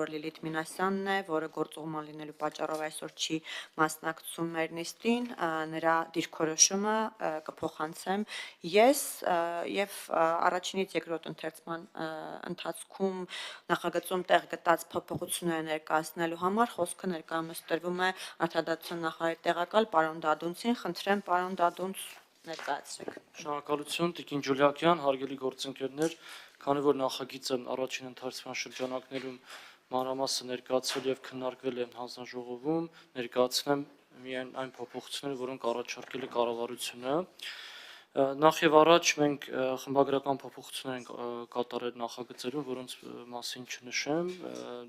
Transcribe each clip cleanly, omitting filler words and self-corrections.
որ Լիլիթ Մինասյանն է, որը գործուղման լինելու պատճառով այսօր չի մասնակցում մեր նիստին, նրա դիրքորոշումը կփոխանցեմ ես եւ առաջինից երկրորդ ընթերցման ընթացքում նախագծում տեղ գտած փոփոխությունները ներկայացնելու համար խոսքը ներկայումս տրվում է Արտադատության նախարարի տեղակալ պարոն Դադունցին, խնդրեմ պարոն Դադունց ներկայացրեք։ Շնորհակալություն Տիկին Ջուլիակյան, հարգելի գործընկերներ, քանի որ նախագիծը առաջին ընթերցման շրջանակներում մանրամասը ներկայացվել եւ քննարկվել է հանձնաժողովում, ներկայացնեմ միայն այն փոփոխությունները, որոնք առաջարկել է կառավարությունը։ Նախ եւ առաջ մենք խմբագրական փոփոխություններ ենք կատարել նախագծերում, որոնց մասին չնշեմ,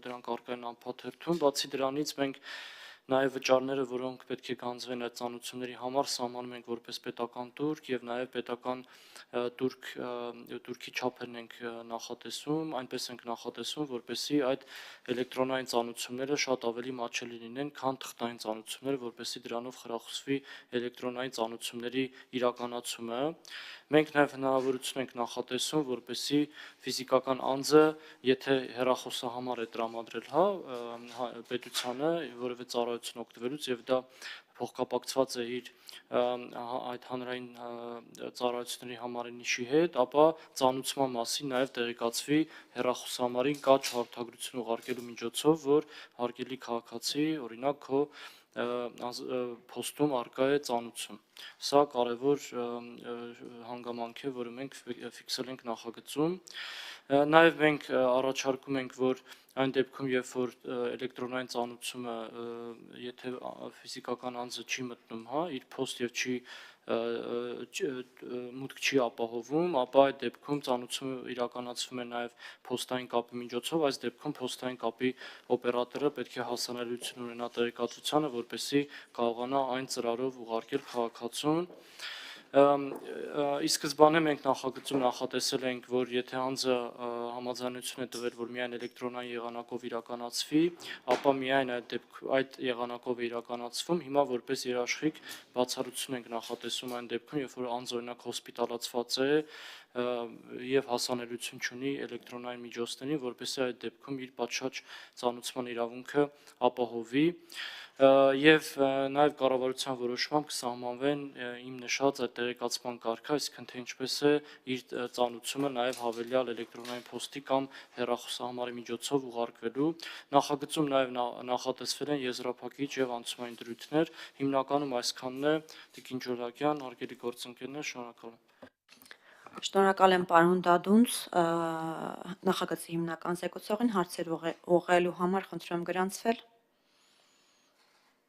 դրանք առկա են անփաթերթում, բացի դրանից մենք նաև վճարները, որոնք պետք է գանձվեն այդ ծանոթությունների համար, սահմանում ենք որպես պետական տուրք եւ նաև պետական տուրքի չափերն ենք նախատեսում, այնպես ենք նախատեսում, որպեսզի այդ էլեկտրոնային ծանոթությունները շատ ավելի մատչելի լինեն, քան թղթային ծանոթությունները, որպեսզի դրանով խրախուսվի էլեկտրոնային ծանոթությունների իրականացումը։ Մենք նաև հնարավորություն ենք նախատեսում, որպեսզի ֆիզիկական անձը, եթե հեռախոսահամար է տրամադրել, պետությանը որևէ ծառայություն օգտվելուց եւ դա փոխկապակցված է իր այդ հանրային ծառայությունների համարինիշի հետ, ապա ծանուցման մասին նաև տեղեկացվի հեռախոսահամարին կա չհարթագրություն ուղարկելու միջոցով, որ հարգելի քաղաքացի, օրինակ քո փոստում առկա է ծանուցում։ Սա կարևոր հանգամանք է, որը մենք ֆիքսել ենք նախագծում։ Նաև մենք առաջարկում ենք, որ այն դեպքում, երբ որ էլեկտրոնային ծանոթությունը, եթե ֆիզիկական անձը չի մտնում, իր փոստ եւ չի մուտք չի ապահովում, ապա այդ դեպքում ծանոթությունը իրականացվում է նաև փոստային կապի միջոցով, այս դեպքում փոստային կապի օպերատորը պետք է հասանելիություն ունենա տեղեկատվությանը, որպեսզի կարողանա այն ծրարով ուղարկել քաղաքացուն։ Ի սկզբանե մենք նախագծում նախատեսել ենք, որ եթե անձը համաձայնություն է տվել, որ միայն էլեկտրոնային եղանակով իրականացվի, ապա միայն այդ եղանակով է իրականացվում։ Հիմա որպես երաշխիք բացառություն ենք նախատեսում այն դեպքում, երբ որ անձը օրինակ հոսպիտալացված է եւ հասանելիություն չունի էլեկտրոնային միջոցներին, որպեսզի այդ դեպքում իր պատշաճ ծանոթման իրավունքը ապահովի։ Եվ նաև կառավարության որոշմամբ կսահմանվեն իմ նշած այդ տեղեկացման կարգը, այսինքն թե ինչպես է իր ծանոթությունը նաև հավելյալ էլեկտրոնային փոստի կամ հեռախոսահամարի միջոցով ուղարկվելու։ Նախագծում նաև նախատեսվել են եզրափակիչ եւ անցումային դրույթներ, հիմնականում այսքանն է, Տիկին Ջուլիակյան, հարգելի գործընկերներ, շնորհակալ եմ։ Շնորհակալ եմ պարոն Դադունց, նախագծի հիմնական զեկուցողին հարցեր ուղղելու համար խնդրում գրանցվել։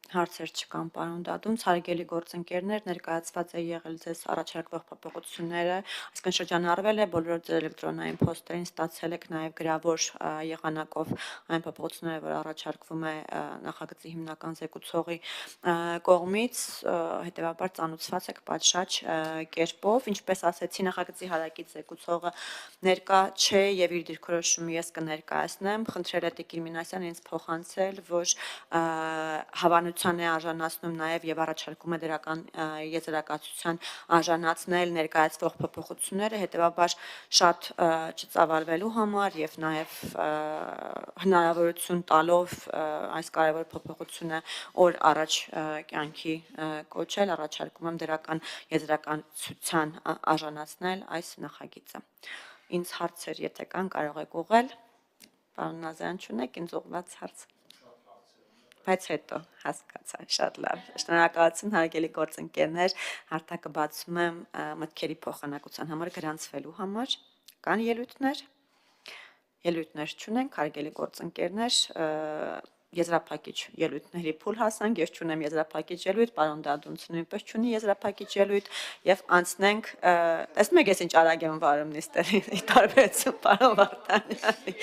Հարցեր չկան պարոն Դադունց, հարգելի գործընկերներ, ներկայացված է եղել ձեզ առաջարկվող փոփոխությունները, այսինքն շրջանառվել է բոլոր ձեր էլեկտրոնային փոստերին, ստացել եք նաև գրավոր եղանակով այն փոփոխությունները, որ առաջարկվում է նախագծի հիմնական զեկուցողի կողմից, հետևաբար ծանոթացված եք պատշաճ կերպով, ինչպես ասեցի, նախագծի հարակից զեկուցողը ներկա չէ եւ իր դիրքորոշումը ես կներկայացնեմ, խնդրել է Տիկին Մինասյան ինձ փոխանցել, որ հավանության է արժանացնում նաև եւ առաջարկում է դրական եզրակացության արժանացնել ներկայացվող փոփոխությունները, հետեւաբար շատ չծավալվելու համար եւ նաև հնարավորություն տալով այս կարևոր փոփոխությունը օր առաջ կյանքի կոչել, առաջարկում եմ դրական եզրակացության արժանացնել այս նախագիծը։ Ինձ հարցեր, եթե կան, կարող եք ուղղել։ Պարոն Նազարյան, չունեք ինձ ուղղված հարց։ Բայց հետո հասկացա, շատ լավ։ Շնորհակալություն հարգելի գործընկերներ, հարթակը բացում եմ մտքերի փոխանակության համար գրանցվելու համար։ Կան ելույթներ։ Ելույթներ չունենք, հարգելի գործընկերներ, եզրափակիչ ելույթների փուլ հասանք, ես չունեմ եզրափակիչ ելույթ, պարոն Դադունցը նույնպես չունի եզրափակիչ ելույթ եւ անցնենք, տեսնում եք ես ինչ արագ եմ վարում նիստերի, ի տարբերություն պարոն Վարդանյանի։